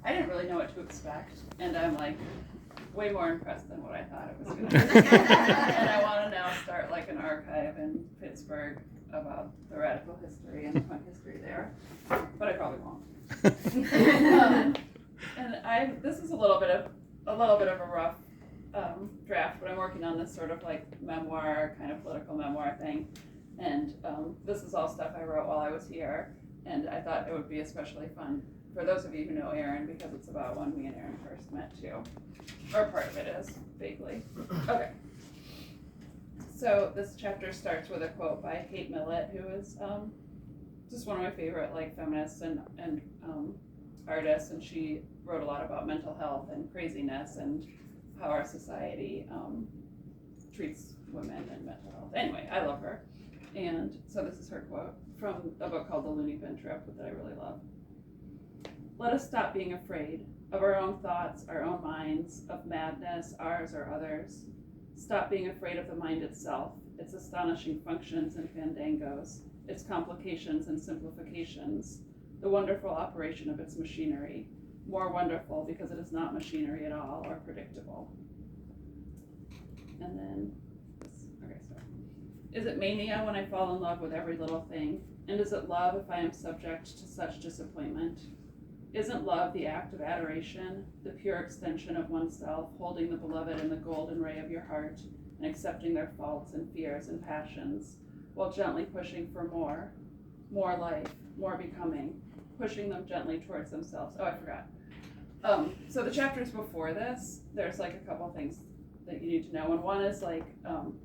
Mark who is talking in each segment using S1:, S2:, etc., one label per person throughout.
S1: I didn't really know what to expect, and I'm like way more impressed than what I thought it was going to be. And I want to now start like an archive in Pittsburgh about the radical history and the punk history there, but I probably won't. And this is a little bit of a rough draft, but I'm working on this sort of like memoir, kind of political memoir thing, and this is all stuff I wrote while I was here, and I thought it would be especially fun for those of you who know Aaron, because it's about when me and Aaron first met too, or part of it is, vaguely. Okay. So this chapter starts with a quote by Kate Millett, who is just one of my favorite like feminists and artists, and she wrote a lot about mental health and craziness and how our society treats women and mental health. Anyway, I love her. And so this is her quote from a book called The Looney Bin Trip that I really love. Let us stop being afraid of our own thoughts, our own minds, of madness, ours or others. Stop being afraid of the mind itself, its astonishing functions and fandangos, its complications and simplifications, the wonderful operation of its machinery, more wonderful because it is not machinery at all or predictable. And then, okay, so. Is it mania when I fall in love with every little thing? And is it love if I am subject to such disappointment? Isn't love the act of adoration, the pure extension of oneself, holding the beloved in the golden ray of your heart and accepting their faults and fears and passions, while gently pushing for more life, more becoming, pushing them gently towards themselves? Oh, I forgot. So the chapters before this, there's like a couple things that you need to know. And one is like,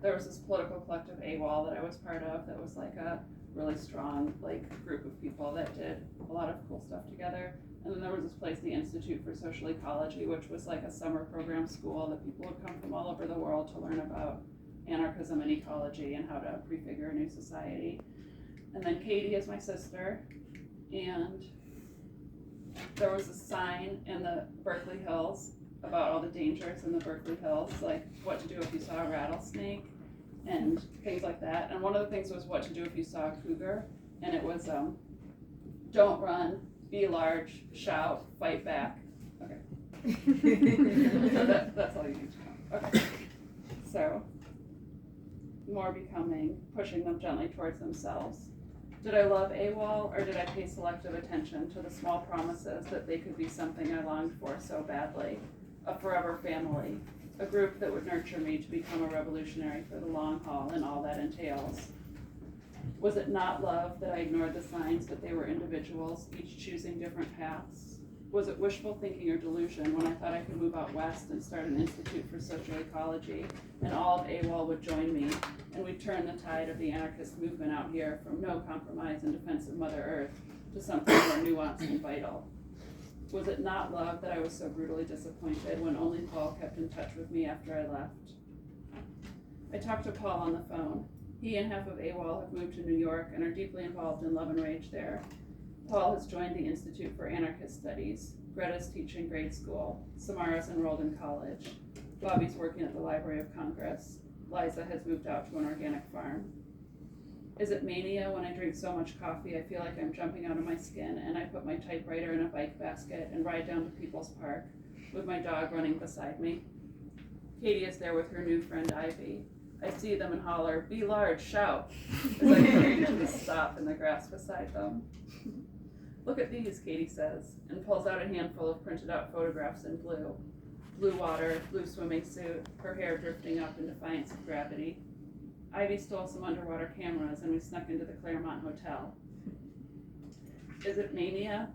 S1: there was this political collective AWOL that I was part of that was like a really strong like group of people that did a lot of cool stuff together. And then there was this place, the Institute for Social Ecology, which was like a summer program school that people would come from all over the world to learn about anarchism and ecology and how to prefigure a new society. And then Katie is my sister, and there was a sign in the Berkeley Hills about all the dangers in the Berkeley Hills, like what to do if you saw a rattlesnake and things like that. And one of the things was what to do if you saw a cougar, and it was don't run, be large, shout, fight back. Okay. So that's all you need to know. Okay. So, more becoming, pushing them gently towards themselves. Did I love AWOL, or did I pay selective attention to the small promises that they could be something I longed for so badly? A forever family, a group that would nurture me to become a revolutionary for the long haul and all that entails. Was it not love that I ignored the signs that they were individuals, each choosing different paths? Was it wishful thinking or delusion when I thought I could move out west and start an institute for social ecology, and all of AWOL would join me, and we'd turn the tide of the anarchist movement out here from no compromise in defense of Mother Earth to something more nuanced and vital? Was it not love that I was so brutally disappointed when only Paul kept in touch with me after I left? I talked to Paul on the phone. He and half of AWOL have moved to New York and are deeply involved in love and rage there. Paul has joined the Institute for Anarchist Studies. Greta's teaching grade school. Samara's enrolled in college. Bobby's working at the Library of Congress. Liza has moved out to an organic farm. Is it mania when I drink so much coffee I feel like I'm jumping out of my skin and I put my typewriter in a bike basket and ride down to People's Park with my dog running beside me? Katie is there with her new friend Ivy. I see them and holler, "Be large, shout," as I hurry to the stop in the grass beside them. Look at these, Katie says, and pulls out a handful of printed out photographs in blue. Blue water, blue swimming suit, her hair drifting up in defiance of gravity. Ivy stole some underwater cameras and we snuck into the Claremont Hotel. Is it mania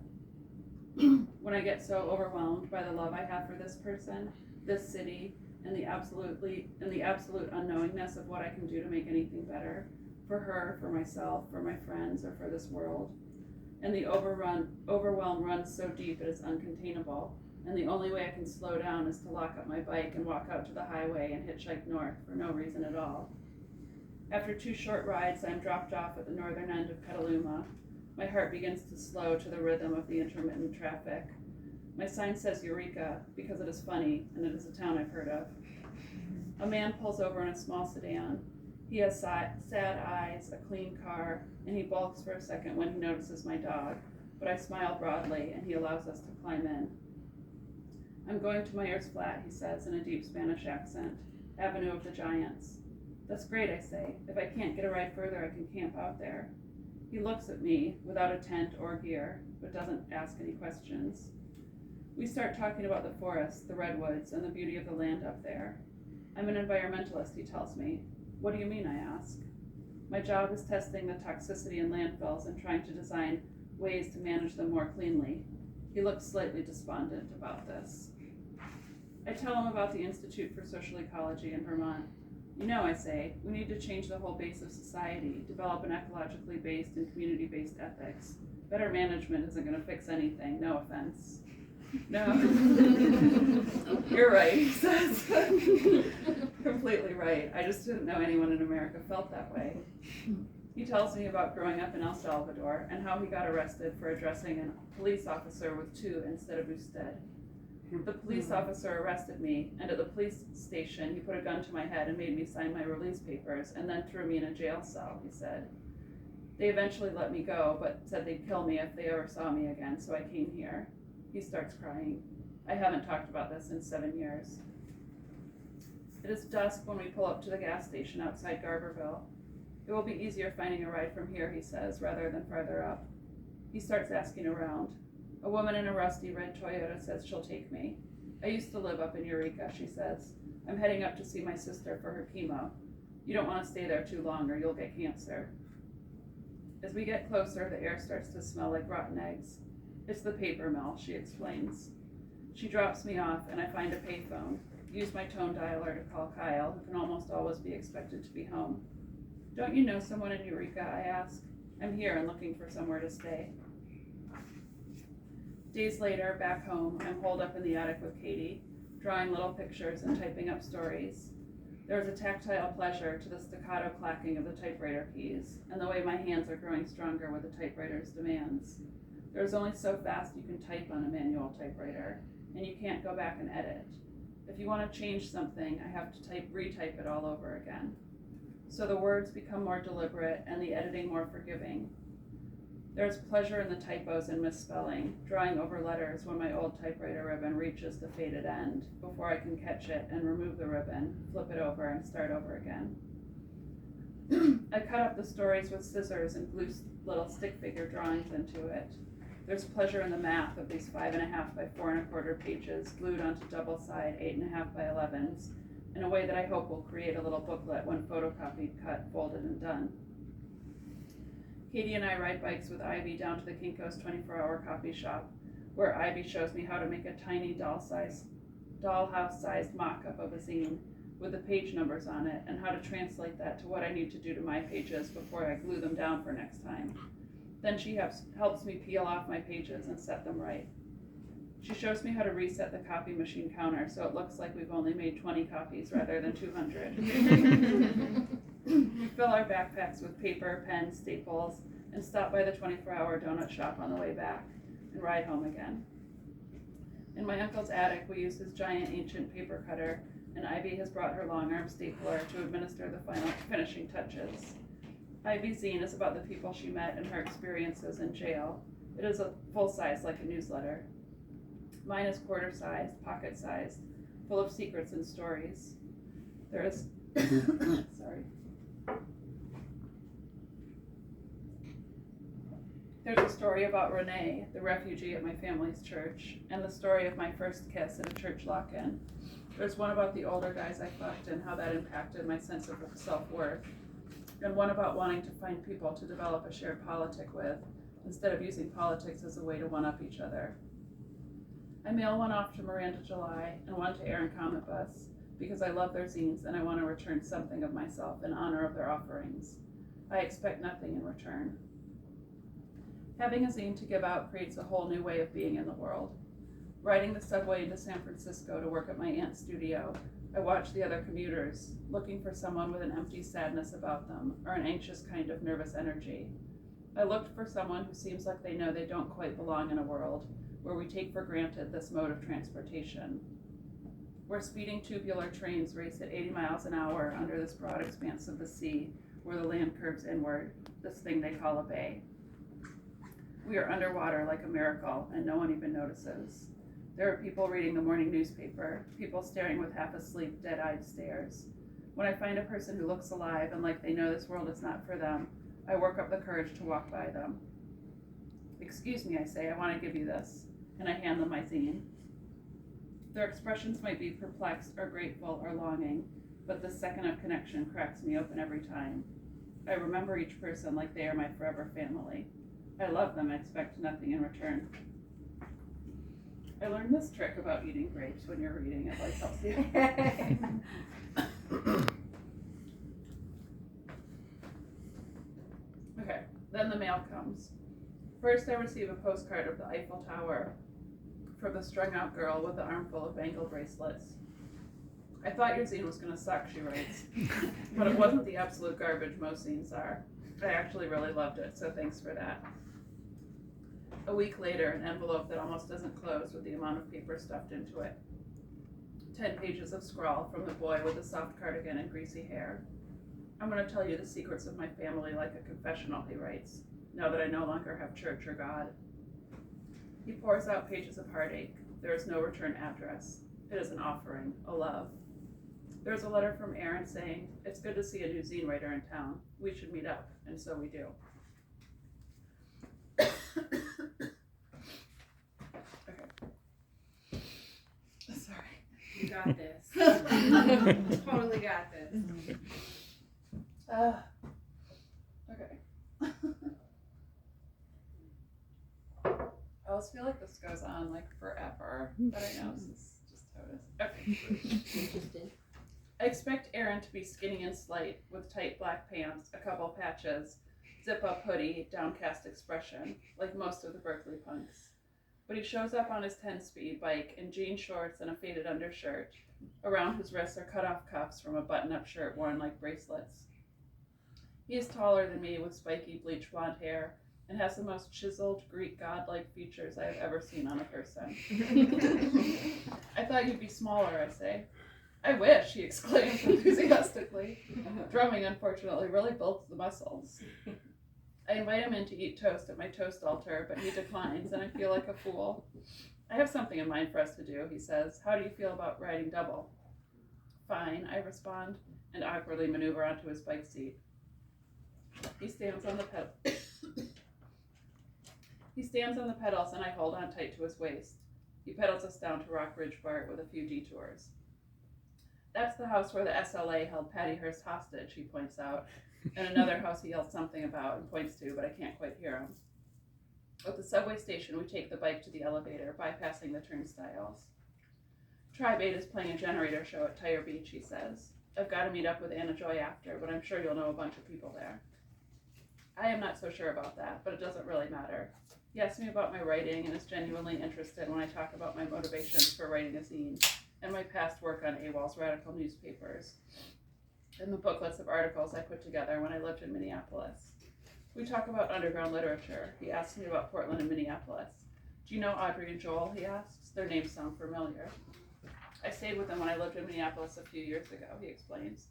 S1: when I get so overwhelmed by the love I have for this person, this city, and the absolute unknowingness of what I can do to make anything better for her, for myself, for my friends, or for this world? And the overwhelm runs so deep it is uncontainable, and the only way I can slow down is to lock up my bike and walk out to the highway and hitchhike north for no reason at all. After 2 short rides, I'm dropped off at the northern end of Petaluma. My heart begins to slow to the rhythm of the intermittent traffic. My sign says Eureka because it is funny, and it is a town I've heard of. A man pulls over in a small sedan. He has sad eyes, a clean car, and he balks for a second when he notices my dog, but I smile broadly, and he allows us to climb in. I'm going to Myers Flat, he says in a deep Spanish accent. Avenue of the Giants. That's great, I say. If I can't get a ride further, I can camp out there. He looks at me, without a tent or gear, but doesn't ask any questions. We start talking about the forests, the redwoods, and the beauty of the land up there. I'm an environmentalist, he tells me. What do you mean, I ask. My job is testing the toxicity in landfills and trying to design ways to manage them more cleanly. He looks slightly despondent about this. I tell him about the Institute for Social Ecology in Vermont. You know, I say, we need to change the whole base of society, develop an ecologically based and community-based ethics. Better management isn't going to fix anything, no offense. No. You're right, he says. Completely right. I just didn't know anyone in America felt that way. He tells me about growing up in El Salvador and how he got arrested for addressing a police officer with tu instead of usted. The police officer arrested me, and at the police station, he put a gun to my head and made me sign my release papers, and then threw me in a jail cell, he said. They eventually let me go, but said they'd kill me if they ever saw me again, so I came here. He starts crying. I haven't talked about this in 7 years. It is dusk when we pull up to the gas station outside Garberville. It will be easier finding a ride from here, he says, rather than farther up. He starts asking around. A woman in a rusty red Toyota says she'll take me. I used to live up in Eureka, she says. I'm heading up to see my sister for her chemo. You don't want to stay there too long or you'll get cancer. As we get closer, the air starts to smell like rotten eggs. It's the paper mill, she explains. She drops me off and I find a payphone. Use my tone dialer to call Kyle, who can almost always be expected to be home. Don't you know someone in Eureka, I ask. I'm here and looking for somewhere to stay. Days later, back home, I'm holed up in the attic with Katie, drawing little pictures and typing up stories. There is a tactile pleasure to the staccato clacking of the typewriter keys, and the way my hands are growing stronger with the typewriter's demands. There is only so fast you can type on a manual typewriter, and you can't go back and edit. If you want to change something, I have to retype it all over again. So the words become more deliberate and the editing more forgiving. There is pleasure in the typos and misspelling, drawing over letters when my old typewriter ribbon reaches the faded end, before I can catch it and remove the ribbon, flip it over, and start over again. I cut up the stories with scissors and glue little stick figure drawings into it. There's pleasure in the math of these 5.5 by 4.25 pages glued onto double-side 8.5 by 11s in a way that I hope will create a little booklet when photocopied, cut, folded, and done. Katie and I ride bikes with Ivy down to the Kinko's 24-hour copy shop, where Ivy shows me how to make a tiny dollhouse-sized mock-up of a zine with the page numbers on it and how to translate that to what I need to do to my pages before I glue them down for next time. Then she helps me peel off my pages and set them right. She shows me how to reset the copy machine counter so it looks like we've only made 20 copies rather than 200. We fill our backpacks with paper, pens, staples, and stop by the 24-hour donut shop on the way back and ride home again. In my uncle's attic, we use his giant ancient paper cutter, and Ivy has brought her long-arm stapler to administer the final finishing touches. Ivy's zine is about the people she met and her experiences in jail. It is a full-size, like a newsletter. Mine is quarter-sized, pocket-sized, full of secrets and stories. There is, There's a story about Renee, the refugee at my family's church, and the story of my first kiss at a church lock-in. There's one about the older guys I fucked and how that impacted my sense of self-worth, and one about wanting to find people to develop a shared politic with, instead of using politics as a way to one-up each other. I mail one off to Miranda July and one to Aaron Comet Bus, because I love their zines and I want to return something of myself in honor of their offerings. I expect nothing in return. Having a zine to give out creates a whole new way of being in the world. Riding the subway into San Francisco to work at my aunt's studio, I watch the other commuters, looking for someone with an empty sadness about them, or an anxious kind of nervous energy. I looked for someone who seems like they know they don't quite belong in a world where we take for granted this mode of transportation. Where speeding tubular trains race at 80 miles an hour under this broad expanse of the sea, where the land curves inward, this thing they call a bay. We are underwater like a miracle, and no one even notices. There are people reading the morning newspaper, people staring with half-asleep, dead-eyed stares. When I find a person who looks alive and like they know this world is not for them, I work up the courage to walk by them. Excuse me, I say, I want to give you this, and I hand them my zine. Their expressions might be perplexed or grateful or longing, but the second of connection cracks me open every time. I remember each person like they are my forever family. I love them and expect nothing in return. I learned this trick about eating grapes when you're reading. It like helps you. Okay, then the mail comes. First I receive a postcard of the Eiffel Tower from the strung out girl with the armful of bangle bracelets. I thought your zine was going to suck, she writes, but it wasn't the absolute garbage most zines are. I actually really loved it, so thanks for that. A week later, an envelope that almost doesn't close with the amount of paper stuffed into it. 10 pages of scrawl from the boy with the soft cardigan and greasy hair. I'm going to tell you the secrets of my family like a confessional, he writes, now that I no longer have church or God. He pours out pages of heartache. There is no return address. It is an offering, a love. There's a letter from Aaron saying, it's good to see a new zine writer in town. We should meet up, and so we do. Okay. Sorry.
S2: You got this. Totally got this.
S1: Okay. I always feel like this goes on like forever, but I know this is just how it is. Okay. I expect Aaron to be skinny and slight, with tight black pants, a couple patches, zip-up hoodie, downcast expression, like most of the Berkeley punks. But he shows up on his 10-speed bike in jean shorts and a faded undershirt. Around his wrists are cut-off cuffs from a button-up shirt worn like bracelets. He is taller than me with spiky bleach blonde hair and has the most chiseled Greek god-like features I have ever seen on a person. I thought you'd be smaller, I say. I wish, he exclaims enthusiastically. Drumming, unfortunately, really builds the muscles. I invite him in to eat toast at my toast altar, but he declines, and I feel like a fool. I have something in mind for us to do, he says. How do you feel about riding double? Fine, I respond, and awkwardly maneuver onto his bike seat. He stands on the pedals, and I hold on tight to his waist. He pedals us down to Rock Ridge Bart with a few detours. That's the house where the SLA held Patty Hearst hostage, he points out, and another house he yells something about and points to, but I can't quite hear him. At the subway station, we take the bike to the elevator, bypassing the turnstiles. Tribe 8 is playing a generator show at Tire Beach, he says. I've got to meet up with Anna Joy after, but I'm sure you'll know a bunch of people there. I am not so sure about that, but it doesn't really matter. He asks me about my writing and is genuinely interested when I talk about my motivations for writing a zine and my past work on AWOL's radical newspapers and the booklets of articles I put together when I lived in Minneapolis. We talk about underground literature. He asks me about Portland and Minneapolis. Do you know Audrey and Joel, he asks. Their names sound familiar. I stayed with them when I lived in Minneapolis a few years ago, he explains.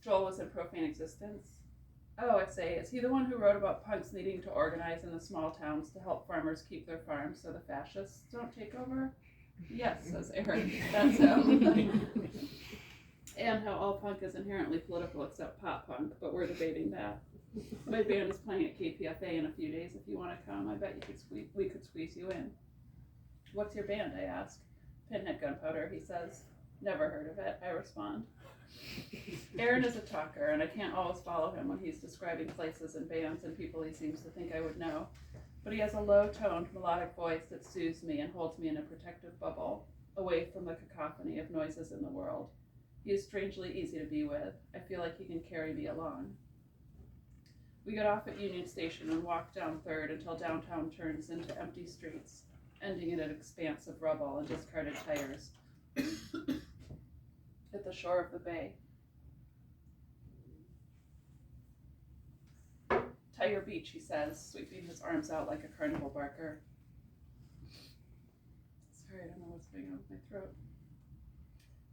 S1: Joel was in Profane Existence. Oh, I say, is he the one who wrote about punks needing to organize in the small towns to help farmers keep their farms so the fascists don't take over? Yes, says Aaron. That's him. And how all punk is inherently political except pop punk, but we're debating that. My band is playing at KPFA in a few days. If you want to come, I bet we could squeeze you in. What's your band, I ask. Pinhead Gunpowder, he says. Never heard of it, I respond. Aaron is a talker, and I can't always follow him when he's describing places and bands and people he seems to think I would know. But he has a low-toned, melodic voice that soothes me and holds me in a protective bubble, away from the cacophony of noises in the world. He is strangely easy to be with. I feel like he can carry me along. We get off at Union Station and walk down 3rd until downtown turns into empty streets, ending in an expanse of rubble and discarded tires at the shore of the bay. Tire Beach, he says, sweeping his arms out like a carnival barker. Sorry, I don't know what's going on with my throat.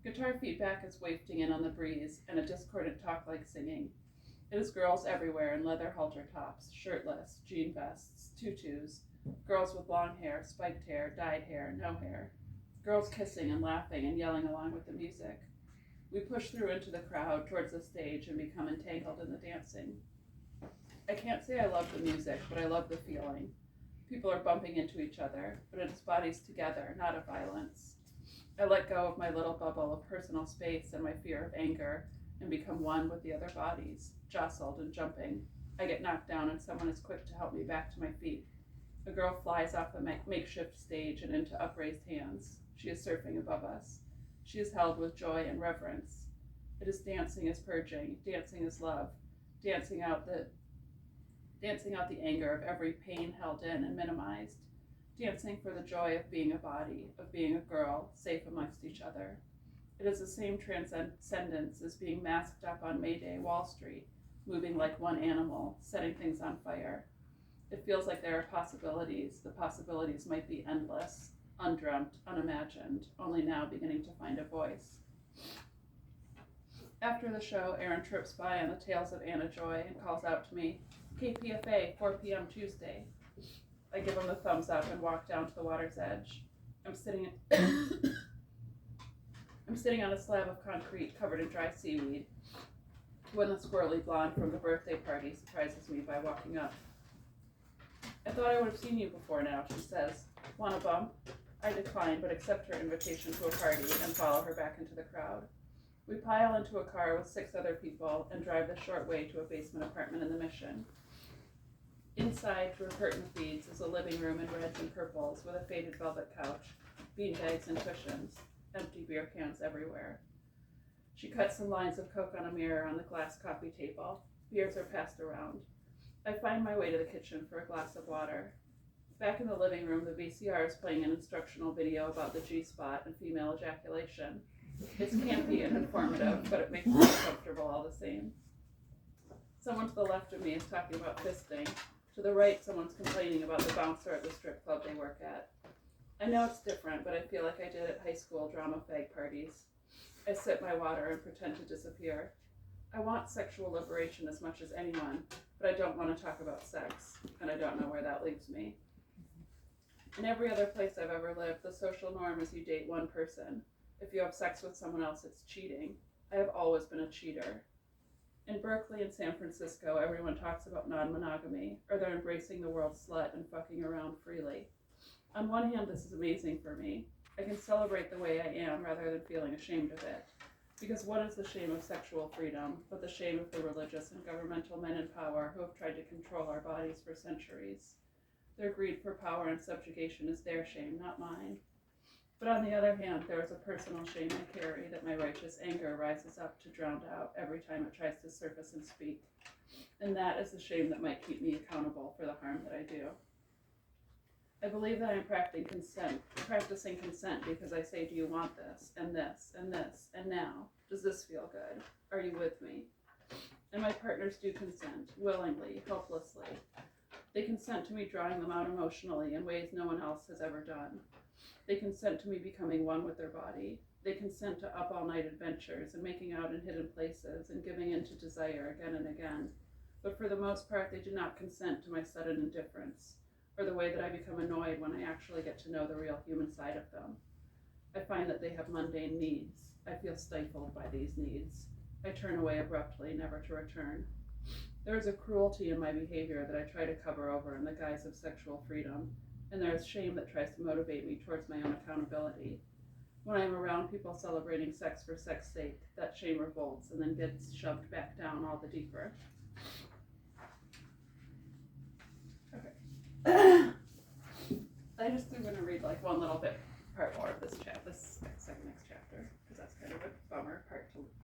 S1: Guitar feedback is wafting in on the breeze, and a discordant talk-like singing. It is girls everywhere in leather halter tops, shirtless, jean vests, tutus, girls with long hair, spiked hair, dyed hair, no hair. girls kissing and laughing and yelling along with the music. We push through into the crowd towards the stage and become entangled in the dancing. I can't say I love the music, but I love the feeling. People are bumping into each other, but it's bodies together, not of violence. I let go of my little bubble of personal space and my fear of anger and become one with the other bodies, jostled and jumping. I get knocked down and someone is quick to help me back to my feet. A girl flies off the makeshift stage and into upraised hands. She is surfing above us. She is held with joy and reverence. It is dancing as purging, dancing as love, dancing out the anger of every pain held in and minimized, dancing for the joy of being a body, of being a girl, safe amongst each other. It is the same transcendence as being masked up on May Day Wall Street, moving like one animal, setting things on fire. It feels like there are possibilities. The possibilities might be endless, undreamt, unimagined, only now beginning to find a voice. After the show, Aaron trips by on the tails of Anna Joy and calls out to me, "KPFA, 4 p.m. Tuesday." I give him the thumbs up and walk down to the water's edge. I'm sitting on a slab of concrete covered in dry seaweed when the squirrely blonde from the birthday party surprises me by walking up. "I thought I would have seen you before now," she says. "Want a bump?" I decline, but accept her invitation to a party and follow her back into the crowd. We pile into a car with 6 other people and drive the short way to a basement apartment in the Mission. Inside, through a curtain of beads, is a living room in reds and purples with a faded velvet couch, beanbags and cushions, empty beer cans everywhere. She cuts some lines of Coke on a mirror on the glass coffee table. Beers are passed around. I find my way to the kitchen for a glass of water. Back in the living room, the VCR is playing an instructional video about the G-spot and female ejaculation. It's campy and informative, but it makes me uncomfortable all the same. Someone to the left of me is talking about fisting. To the right, someone's complaining about the bouncer at the strip club they work at. I know it's different, but I feel like I did at high school drama fag parties. I sip my water and pretend to disappear. I want sexual liberation as much as anyone, but I don't want to talk about sex, and I don't know where that leaves me. In every other place I've ever lived, the social norm is you date one person. If you have sex with someone else, it's cheating. I have always been a cheater. In Berkeley and San Francisco, everyone talks about non-monogamy, or they're embracing the world slut and fucking around freely. On one hand, this is amazing for me. I can celebrate the way I am rather than feeling ashamed of it. Because what is the shame of sexual freedom but the shame of the religious and governmental men in power who have tried to control our bodies for centuries? Their greed for power and subjugation is their shame, not mine. But on the other hand, there is a personal shame I carry that my righteous anger rises up to drown out every time it tries to surface and speak. And that is the shame that might keep me accountable for the harm that I do. I believe that I am practicing consent because I say, do you want this, and this, and this, and now? Does this feel good? Are you with me? And my partners do consent, willingly, helplessly. They consent to me drawing them out emotionally in ways no one else has ever done. They consent to me becoming one with their body. They consent to up-all-night adventures and making out in hidden places and giving in to desire again and again. But for the most part, they do not consent to my sudden indifference, or the way that I become annoyed when I actually get to know the real human side of them. I find that they have mundane needs. I feel stifled by these needs. I turn away abruptly, never to return. There is a cruelty in my behavior that I try to cover over in the guise of sexual freedom, and there is shame that tries to motivate me towards my own accountability. When I am around people celebrating sex for sex's sake, that shame revolts and then gets shoved back down all the deeper. Okay. I just am going to read like one little bit, part more of this next chapter, because that's kind of a bummer, part